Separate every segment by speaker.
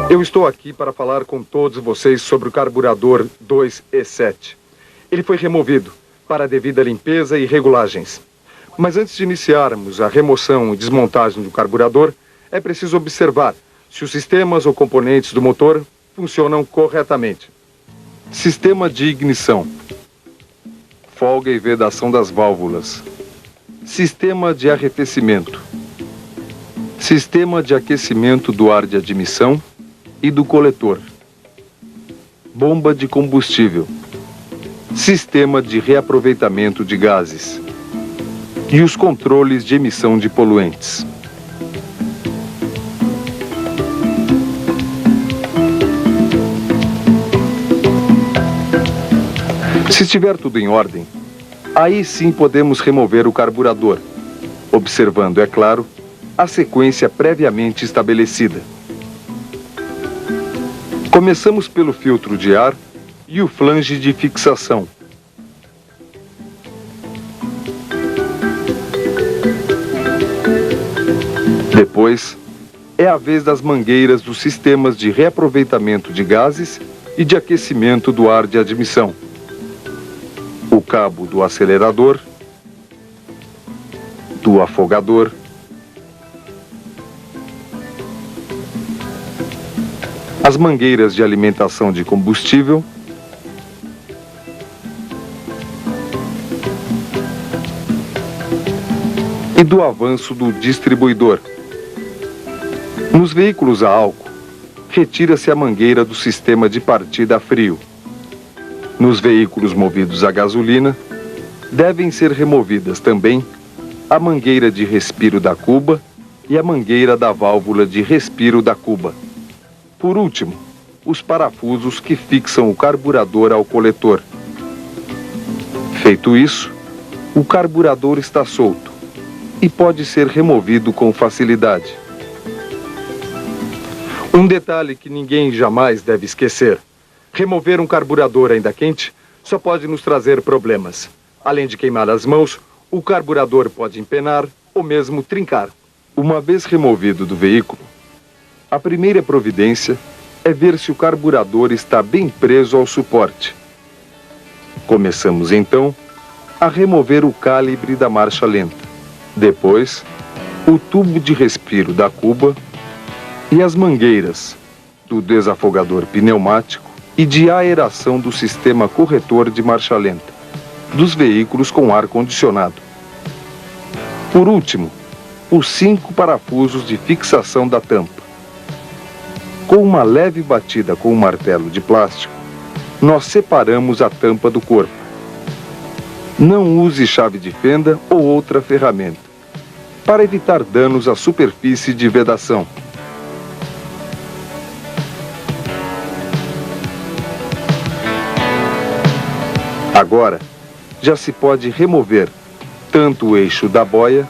Speaker 1: Eu estou aqui para falar com todos vocês sobre o carburador 2E7. Ele foi removido para a devida limpeza e regulagens. Mas antes de iniciarmos a remoção e desmontagem do carburador, é preciso observar se os sistemas ou componentes do motor funcionam corretamente. Sistema de ignição. Folga e vedação das válvulas. Sistema de arrefecimento. Sistema de aquecimento do ar de admissão e do coletor. Bomba de combustível. Sistema de reaproveitamento de gases. E os controles de emissão de poluentes. Se estiver tudo em ordem, aí sim podemos remover o carburador, observando, é claro, a sequência previamente estabelecida. Começamos pelo filtro de ar e o flange de fixação. Depois, é a vez das mangueiras dos sistemas de reaproveitamento de gases e de aquecimento do ar de admissão. O cabo do acelerador, do afogador, as mangueiras de alimentação de combustível, e do avanço do distribuidor. Nos veículos a álcool, retira-se a mangueira do sistema de partida a frio. Nos veículos movidos a gasolina, devem ser removidas também a mangueira de respiro da cuba e a mangueira da válvula de respiro da cuba. Por último, os parafusos que fixam o carburador ao coletor. Feito isso, o carburador está solto e pode ser removido com facilidade. Um detalhe que ninguém jamais deve esquecer. Remover um carburador ainda quente só pode nos trazer problemas. Além de queimar as mãos, o carburador pode empenar ou mesmo trincar. Uma vez removido do veículo, a primeira providência é ver se o carburador está bem preso ao suporte. Começamos então a remover o calibre da marcha lenta. Depois, o tubo de respiro da cuba e as mangueiras do desafogador pneumático e de aeração do sistema corretor de marcha lenta, dos veículos com ar-condicionado. Por último, os 5 parafusos de fixação da tampa. Com uma leve batida com um martelo de plástico, nós separamos a tampa do corpo. Não use chave de fenda ou outra ferramenta, para evitar danos à superfície de vedação. Agora, já se pode remover tanto o eixo da boia,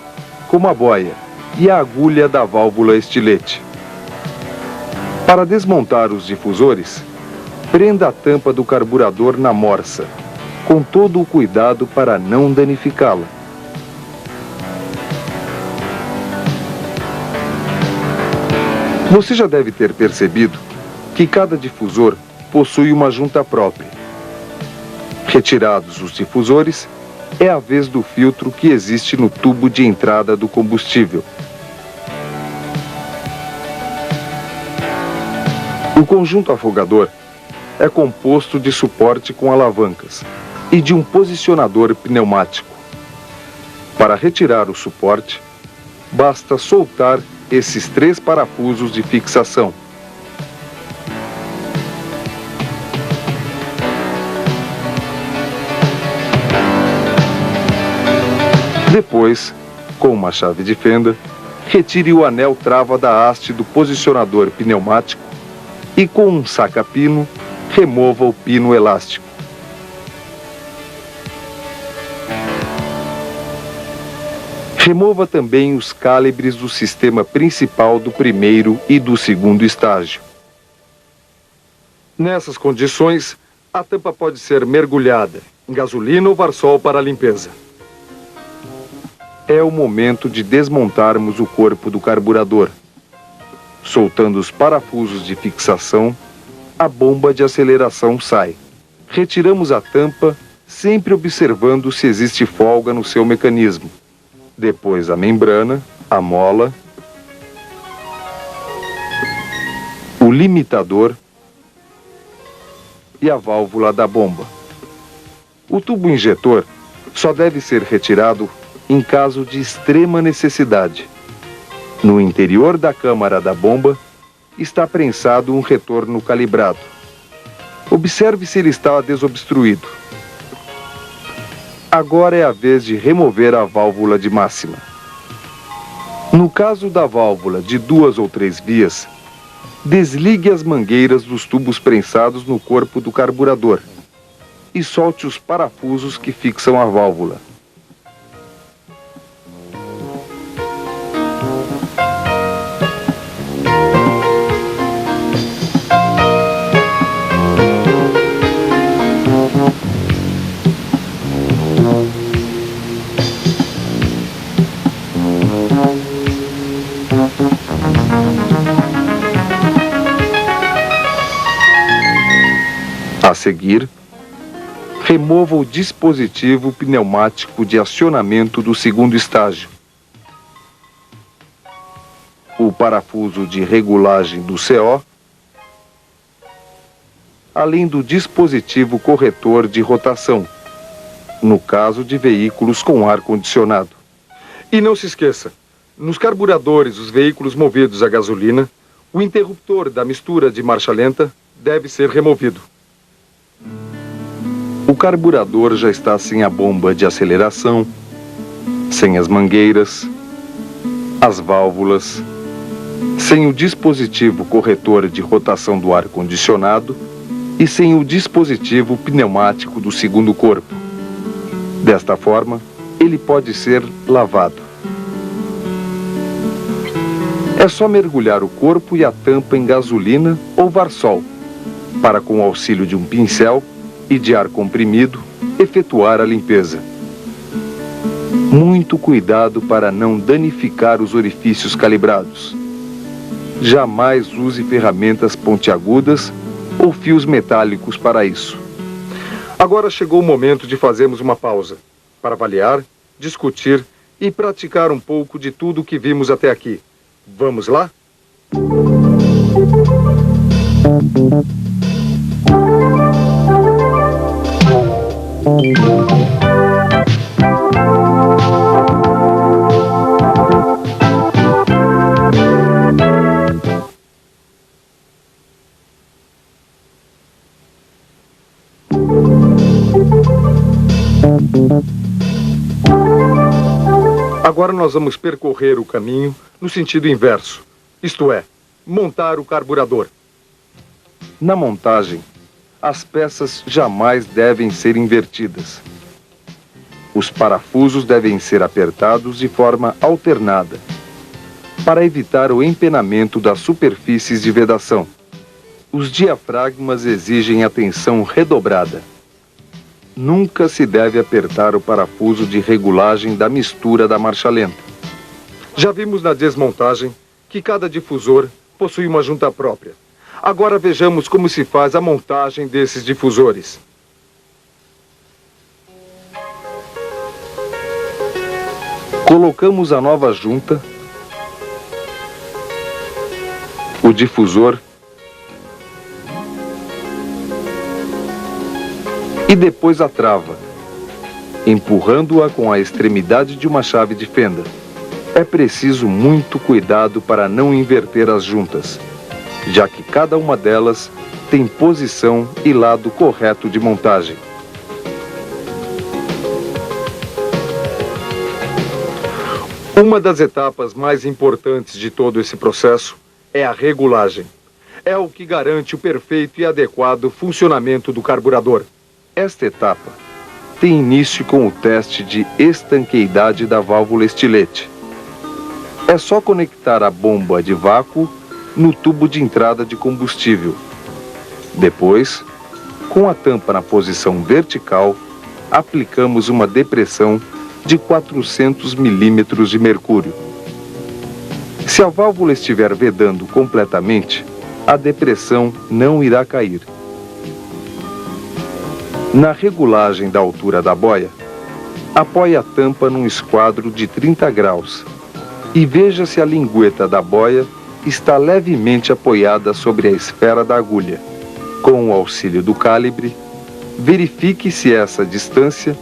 Speaker 1: como a boia e a agulha da válvula estilete. Para desmontar os difusores, prenda a tampa do carburador na morsa, com todo o cuidado para não danificá-la. Você já deve ter percebido que cada difusor possui uma junta própria. Retirados os difusores, é a vez do filtro que existe no tubo de entrada do combustível. O conjunto afogador é composto de suporte com alavancas e de um posicionador pneumático. Para retirar o suporte, basta soltar esses 3 parafusos de fixação. Depois, com uma chave de fenda, retire o anel trava da haste do posicionador pneumático e com um saca-pino, remova o pino elástico. Remova também os calibres do sistema principal do primeiro e do segundo estágio. Nessas condições, a tampa pode ser mergulhada em gasolina ou varsol para a limpeza. é o momento de desmontarmos o corpo do carburador. Soltando os parafusos de fixação, a bomba de aceleração sai. Retiramos a tampa, sempre observando se existe folga no seu mecanismo. Depois a membrana, a mola, o limitador e a válvula da bomba. O tubo injetor só deve ser retirado em caso de extrema necessidade. No interior da câmara da bomba está prensado um retorno calibrado. Observe se ele está desobstruído. Agora é a vez de remover a válvula de máxima. No caso da válvula de 2 ou 3 vias, desligue as mangueiras dos tubos prensados no corpo do carburador e solte os parafusos que fixam a válvula. A seguir, remova o dispositivo pneumático de acionamento do segundo estágio. O parafuso de regulagem do CO, além do dispositivo corretor de rotação, no caso de veículos com ar-condicionado. E não se esqueça, nos carburadores dos veículos movidos a gasolina, o interruptor da mistura de marcha lenta deve ser removido. O carburador já está sem a bomba de aceleração, sem as mangueiras, as válvulas, sem o dispositivo corretor de rotação do ar-condicionado e sem o dispositivo pneumático do segundo corpo. Desta forma, ele pode ser lavado. É só mergulhar o corpo e a tampa em gasolina ou Varsol, para, com o auxílio de um pincel e de ar comprimido, efetuar a limpeza. Muito cuidado para não danificar os orifícios calibrados. Jamais use ferramentas pontiagudas ou fios metálicos para isso. Agora chegou o momento de fazermos uma pausa, para avaliar, discutir e praticar um pouco de tudo o que vimos até aqui. Vamos lá? Agora nós vamos percorrer o caminho no sentido inverso, isto é, montar o carburador. Na montagem, as peças jamais devem ser invertidas. Os parafusos devem ser apertados de forma alternada, para evitar o empenamento das superfícies de vedação. Os diafragmas exigem atenção redobrada. Nunca se deve apertar o parafuso de regulagem da mistura da marcha lenta. Já vimos na desmontagem que cada difusor possui uma junta própria. Agora vejamos como se faz a montagem desses difusores. Colocamos a nova junta, o difusor e depois a trava, empurrando-a com a extremidade de uma chave de fenda. É preciso muito cuidado para não inverter as juntas, já que cada uma delas tem posição e lado correto de montagem. Uma das etapas mais importantes de todo esse processo é a regulagem. É o que garante o perfeito e adequado funcionamento do carburador. Esta etapa tem início com o teste de estanqueidade da válvula estilete. É só conectar a bomba de vácuo no tubo de entrada de combustível. Depois, com a tampa na posição vertical, aplicamos uma depressão de 400 milímetros de mercúrio. Se a válvula estiver vedando completamente, a depressão não irá cair. Na regulagem da altura da boia, apoie a tampa num esquadro de 30 graus e veja se a lingueta da boia está levemente apoiada sobre a esfera da agulha. Com o auxílio do calibre, verifique se essa distância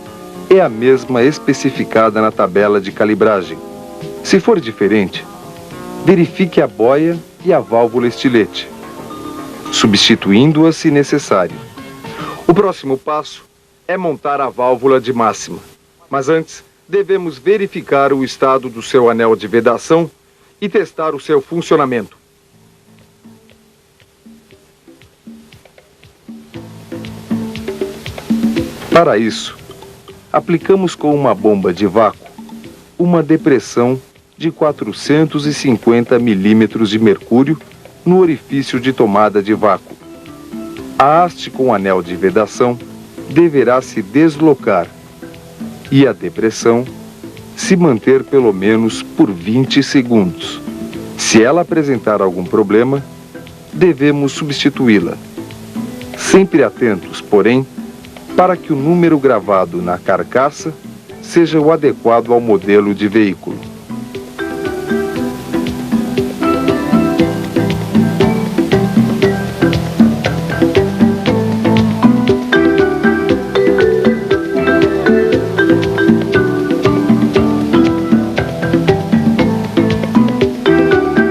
Speaker 1: é a mesma especificada na tabela de calibragem. Se for diferente, verifique a boia e a válvula estilete, substituindo-as se necessário. O próximo passo é montar a válvula de máxima. Mas antes, devemos verificar o estado do seu anel de vedação e testar o seu funcionamento. Para isso, aplicamos com uma bomba de vácuo uma depressão de 450 milímetros de mercúrio no orifício de tomada de vácuo. A haste com anel de vedação deverá se deslocar e a depressão se manter pelo menos por 20 segundos. Se ela apresentar algum problema, devemos substituí-la. Sempre atentos, porém, para que o número gravado na carcaça seja o adequado ao modelo de veículo.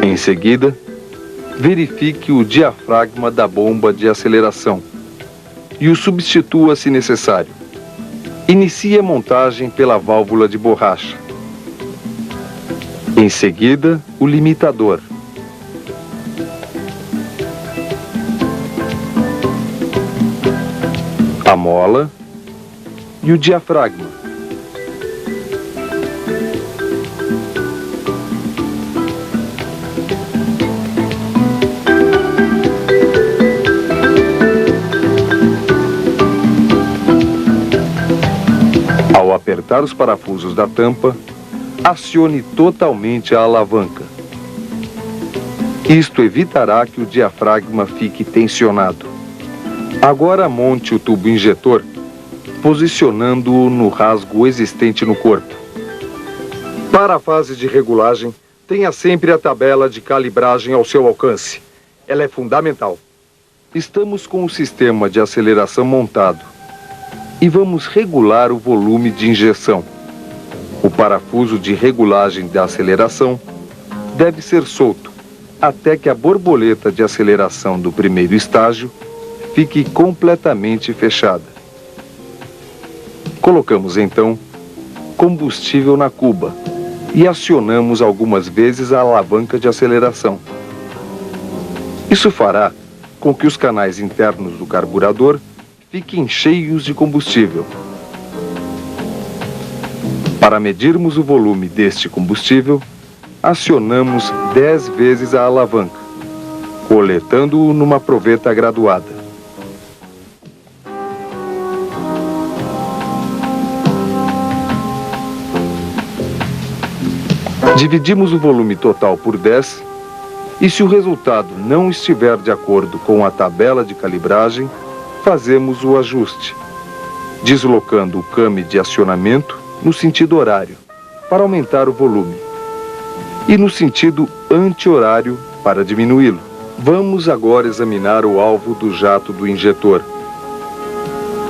Speaker 1: Em seguida, verifique o diafragma da bomba de aceleração e o substitua se necessário. Inicie a montagem pela válvula de borracha. Em seguida, o limitador. A mola e o diafragma. Ao apertar os parafusos da tampa, acione totalmente a alavanca. Isto evitará que o diafragma fique tensionado. Agora monte o tubo injetor, posicionando-o no rasgo existente no corpo. Para a fase de regulagem, tenha sempre a tabela de calibragem ao seu alcance. Ela é fundamental. Estamos com o sistema de aceleração montado e vamos regular o volume de injeção. O parafuso de regulagem da aceleração deve ser solto até que a borboleta de aceleração do primeiro estágio fique completamente fechada. Colocamos então combustível na cuba e acionamos algumas vezes a alavanca de aceleração. Isso fará com que os canais internos do carburador fiquem cheios de combustível. Para medirmos o volume deste combustível, acionamos 10 vezes a alavanca, coletando-o numa proveta graduada. Dividimos o volume total por 10 e, se o resultado não estiver de acordo com a tabela de calibragem, fazemos o ajuste, deslocando o came de acionamento no sentido horário, para aumentar o volume, e no sentido anti-horário, para diminuí-lo. Vamos agora examinar o alvo do jato do injetor.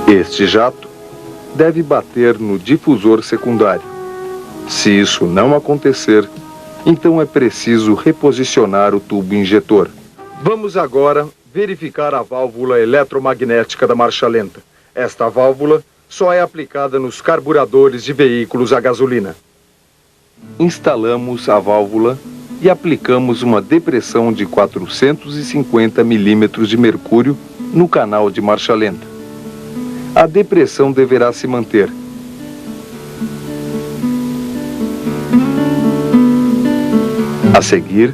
Speaker 1: Este jato deve bater no difusor secundário. Se isso não acontecer, então é preciso reposicionar o tubo injetor. Vamos agora verificar a válvula eletromagnética da marcha lenta. Esta válvula só é aplicada nos carburadores de veículos a gasolina. Instalamos a válvula e aplicamos uma depressão de 450 milímetros de mercúrio no canal de marcha lenta. A depressão deverá se manter. A seguir,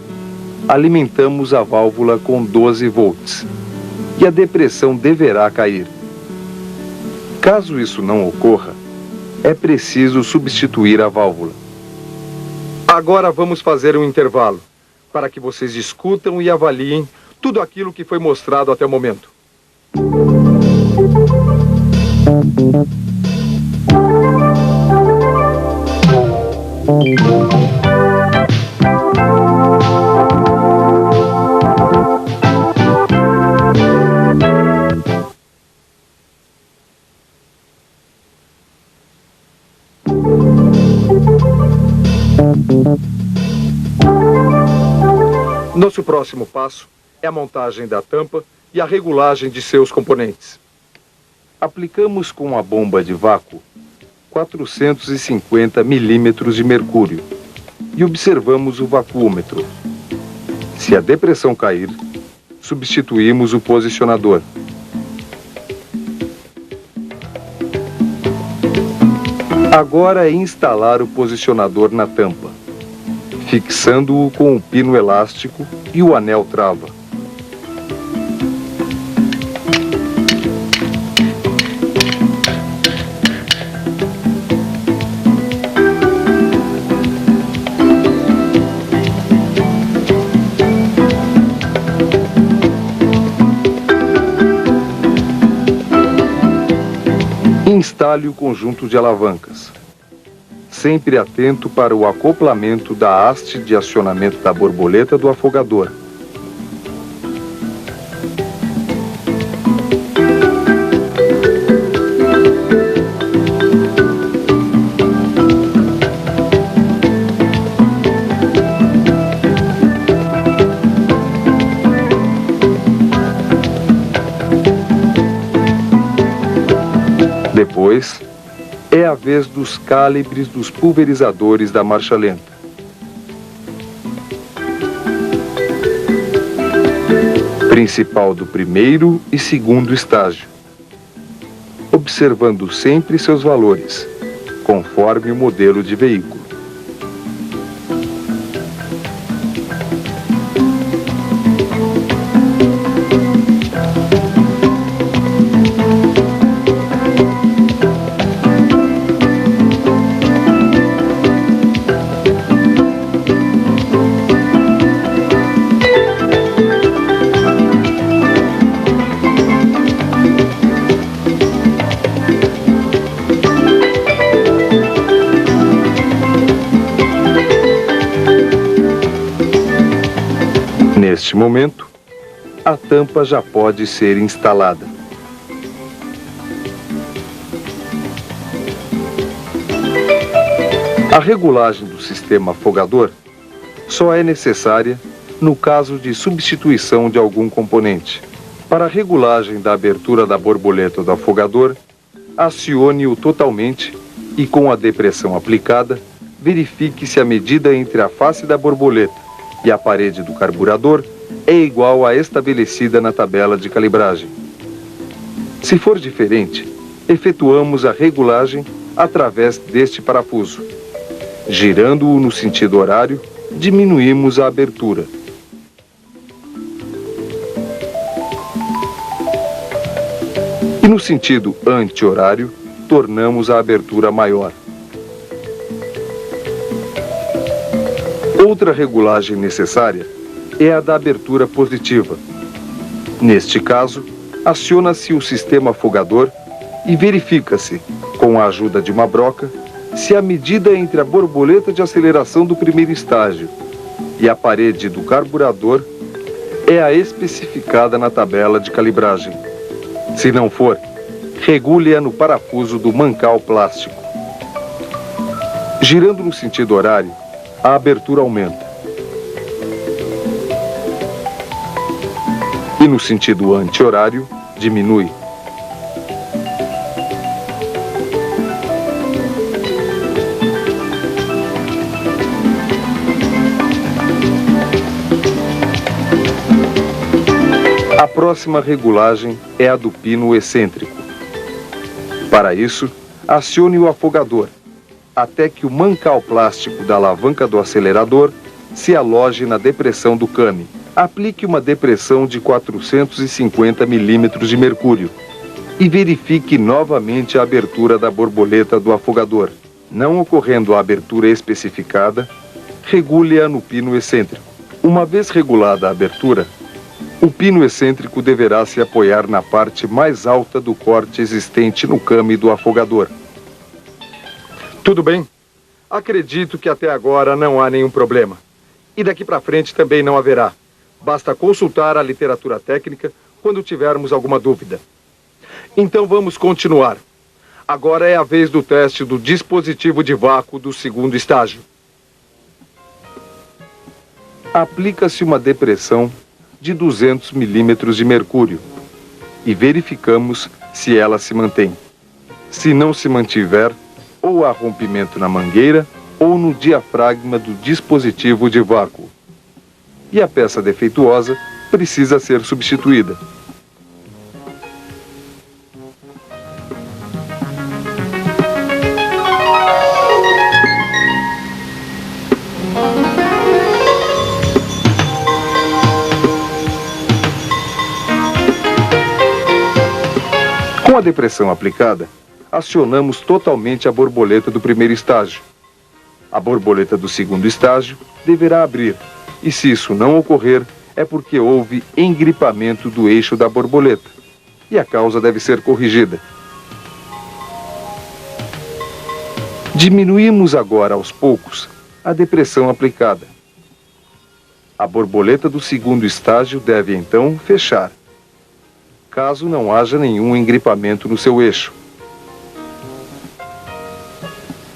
Speaker 1: alimentamos a válvula com 12 volts e a depressão deverá cair. Caso isso não ocorra, é preciso substituir a válvula. Agora vamos fazer um intervalo, para que vocês discutam e avaliem tudo aquilo que foi mostrado até o momento. Nosso próximo passo é a montagem da tampa e a regulagem de seus componentes. Aplicamos com a bomba de vácuo 450 milímetros de mercúrio e observamos o vacuômetro. Se a depressão cair, substituímos o posicionador. Agora é instalar o posicionador na tampa, fixando-o com o pino elástico e o anel trava. Instale o conjunto de alavancas, sempre atento para o acoplamento da haste de acionamento da borboleta do afogador. Depois, é a vez dos calibres dos pulverizadores da marcha lenta. Principal do primeiro e segundo estágio, observando sempre seus valores, conforme o modelo de veículo. Neste momento, a tampa já pode ser instalada. A regulagem do sistema afogador só é necessária no caso de substituição de algum componente. Para a regulagem da abertura da borboleta do afogador, acione-o totalmente e, com a depressão aplicada, verifique se a medida entre a face da borboleta e a parede do carburador é igual à estabelecida na tabela de calibragem. Se for diferente, efetuamos a regulagem através deste parafuso. Girando-o no sentido horário, diminuímos a abertura. E no sentido anti-horário, tornamos a abertura maior. Outra regulagem necessária é a da abertura positiva. Neste caso, aciona-se o sistema afogador e verifica-se, com a ajuda de uma broca, se a medida entre a borboleta de aceleração do primeiro estágio e a parede do carburador é a especificada na tabela de calibragem. Se não for, regule-a no parafuso do mancal plástico. Girando no sentido horário, a abertura aumenta. E no sentido anti-horário, diminui. A próxima regulagem é a do pino excêntrico. Para isso, acione o afogador, até que o mancal plástico da alavanca do acelerador se aloje na depressão do cane. Aplique uma depressão de 450 milímetros de mercúrio e verifique novamente a abertura da borboleta do afogador. Não ocorrendo a abertura especificada, regule-a no pino excêntrico. Uma vez regulada a abertura, o pino excêntrico deverá se apoiar na parte mais alta do corte existente no came do afogador. Tudo bem? Acredito que até agora não há nenhum problema. E daqui para frente também não haverá. Basta consultar a literatura técnica quando tivermos alguma dúvida. Então vamos continuar. Agora é a vez do teste do dispositivo de vácuo do segundo estágio. Aplica-se uma depressão de 200 milímetros de mercúrio e verificamos se ela se mantém. Se não se mantiver, ou há rompimento na mangueira ou no diafragma do dispositivo de vácuo. E a peça defeituosa precisa ser substituída. Com a depressão aplicada, acionamos totalmente a borboleta do primeiro estágio. A borboleta do segundo estágio deverá abrir, e se isso não ocorrer, é porque houve engripamento do eixo da borboleta, e a causa deve ser corrigida. Diminuímos agora aos poucos a depressão aplicada. A borboleta do segundo estágio deve então fechar, caso não haja nenhum engripamento no seu eixo.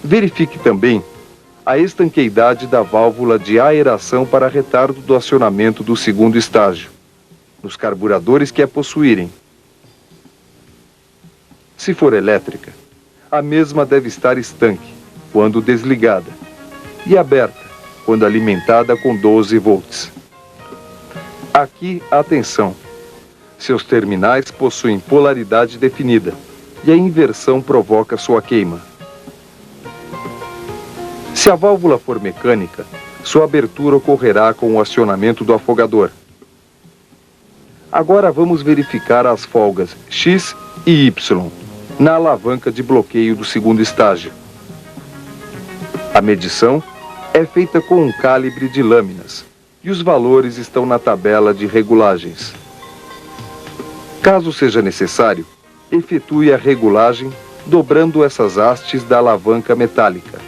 Speaker 1: Verifique também a estanqueidade da válvula de aeração para retardo do acionamento do segundo estágio, nos carburadores que a possuírem. Se for elétrica, a mesma deve estar estanque, quando desligada, e aberta, quando alimentada com 12 volts. Aqui, atenção! Seus terminais possuem polaridade definida, e a inversão provoca sua queima. Se a válvula for mecânica, sua abertura ocorrerá com o acionamento do afogador. Agora vamos verificar as folgas X e Y na alavanca de bloqueio do segundo estágio. A medição é feita com um calibre de lâminas e os valores estão na tabela de regulagens. Caso seja necessário, efetue a regulagem dobrando essas hastes da alavanca metálica.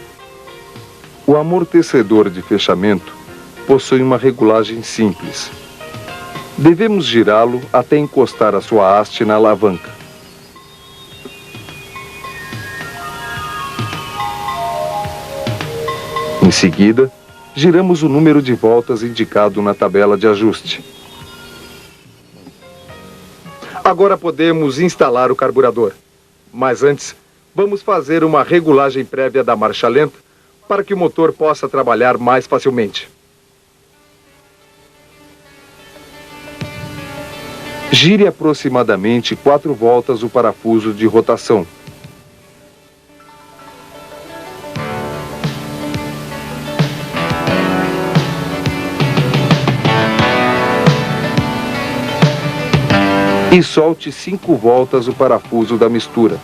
Speaker 1: O amortecedor de fechamento possui uma regulagem simples. Devemos girá-lo até encostar a sua haste na alavanca. Em seguida, giramos o número de voltas indicado na tabela de ajuste. Agora podemos instalar o carburador. Mas antes, vamos fazer uma regulagem prévia da marcha lenta para que o motor possa trabalhar mais facilmente. Gire aproximadamente 4 voltas o parafuso de rotação. E solte 5 voltas o parafuso da mistura.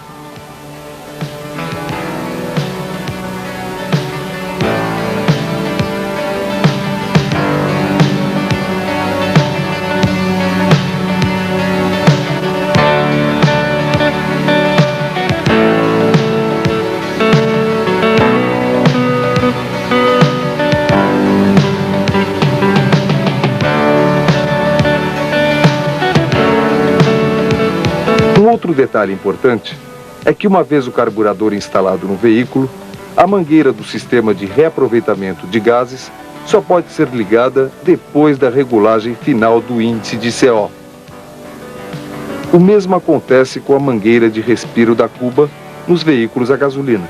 Speaker 1: Outro detalhe importante é que, uma vez o carburador instalado no veículo, a mangueira do sistema de reaproveitamento de gases só pode ser ligada depois da regulagem final do índice de CO. O mesmo acontece com a mangueira de respiro da cuba nos veículos a gasolina.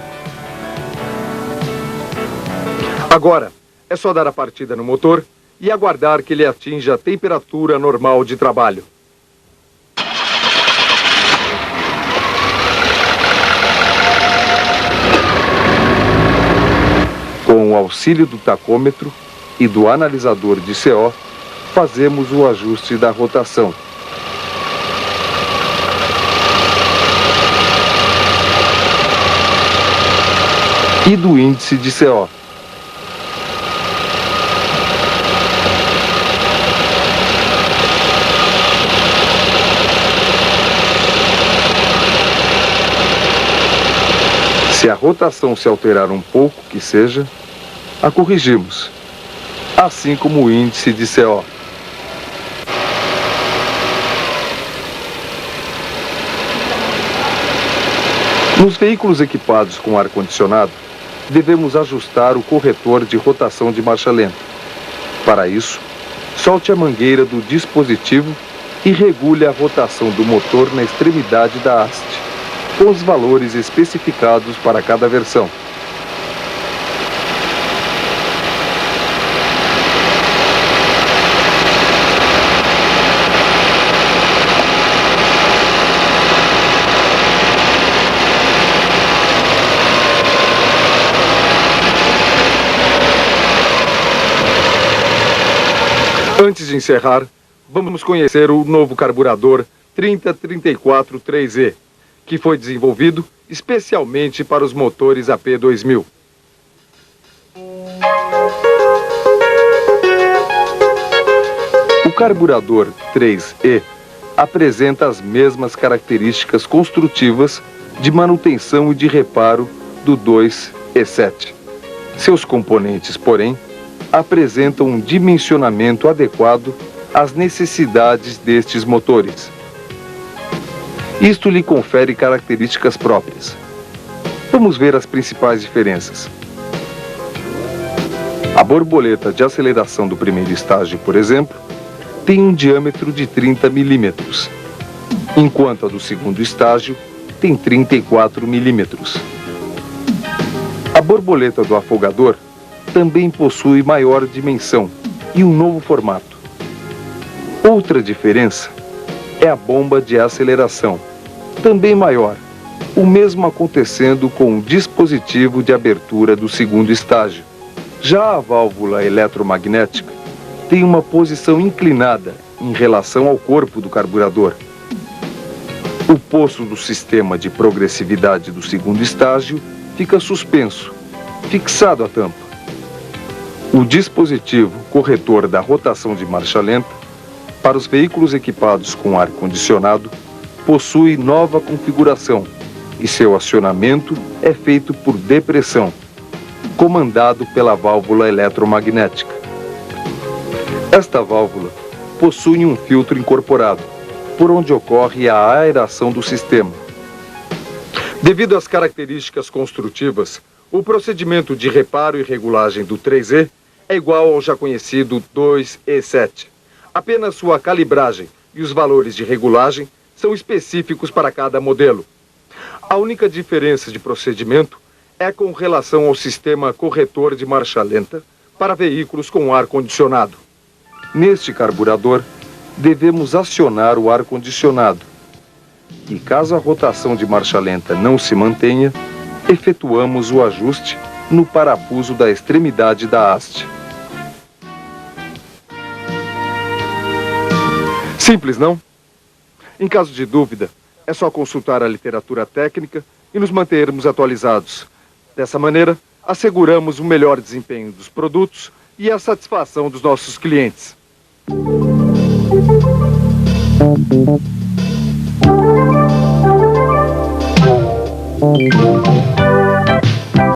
Speaker 1: Agora, é só dar a partida no motor e aguardar que ele atinja a temperatura normal de trabalho. Com o auxílio do tacômetro e do analisador de CO, fazemos o ajuste da rotação. e do índice de CO. Se a rotação se alterar um pouco, que seja, a corrigimos, assim como o índice de CO. Nos veículos equipados com ar-condicionado, devemos ajustar o corretor de rotação de marcha lenta. Para isso, solte a mangueira do dispositivo e regule a rotação do motor na extremidade da haste, com os valores especificados para cada versão. Antes de encerrar, vamos conhecer o novo carburador 30343E, que foi desenvolvido especialmente para os motores AP2000. O carburador 3E apresenta as mesmas características construtivas de manutenção e de reparo do 2E7. Seus componentes, porém, apresentam um dimensionamento adequado às necessidades destes motores. Isto lhe confere características próprias. Vamos ver as principais diferenças. A borboleta de aceleração do primeiro estágio, por exemplo, tem um diâmetro de 30 milímetros, enquanto a do segundo estágio tem 34 milímetros. A borboleta do afogador também possui maior dimensão e um novo formato. Outra diferença é a bomba de aceleração, também maior, o mesmo acontecendo com o dispositivo de abertura do segundo estágio. Já a válvula eletromagnética tem uma posição inclinada em relação ao corpo do carburador. O poço do sistema de progressividade do segundo estágio fica suspenso, fixado à tampa. O dispositivo corretor da rotação de marcha lenta, para os veículos equipados com ar-condicionado, possui nova configuração e seu acionamento é feito por depressão, comandado pela válvula eletromagnética. Esta válvula possui um filtro incorporado, por onde ocorre a aeração do sistema. Devido às características construtivas, o procedimento de reparo e regulagem do 3E é igual ao já conhecido 2E7. Apenas sua calibragem e os valores de regulagem são específicos para cada modelo. A única diferença de procedimento é com relação ao sistema corretor de marcha lenta para veículos com ar-condicionado. Neste carburador, devemos acionar o ar-condicionado. E caso a rotação de marcha lenta não se mantenha, efetuamos o ajuste no parafuso da extremidade da haste. Simples, não? Em caso de dúvida, é só consultar a literatura técnica e nos mantermos atualizados. Dessa maneira, asseguramos o melhor desempenho dos produtos e a satisfação dos nossos clientes.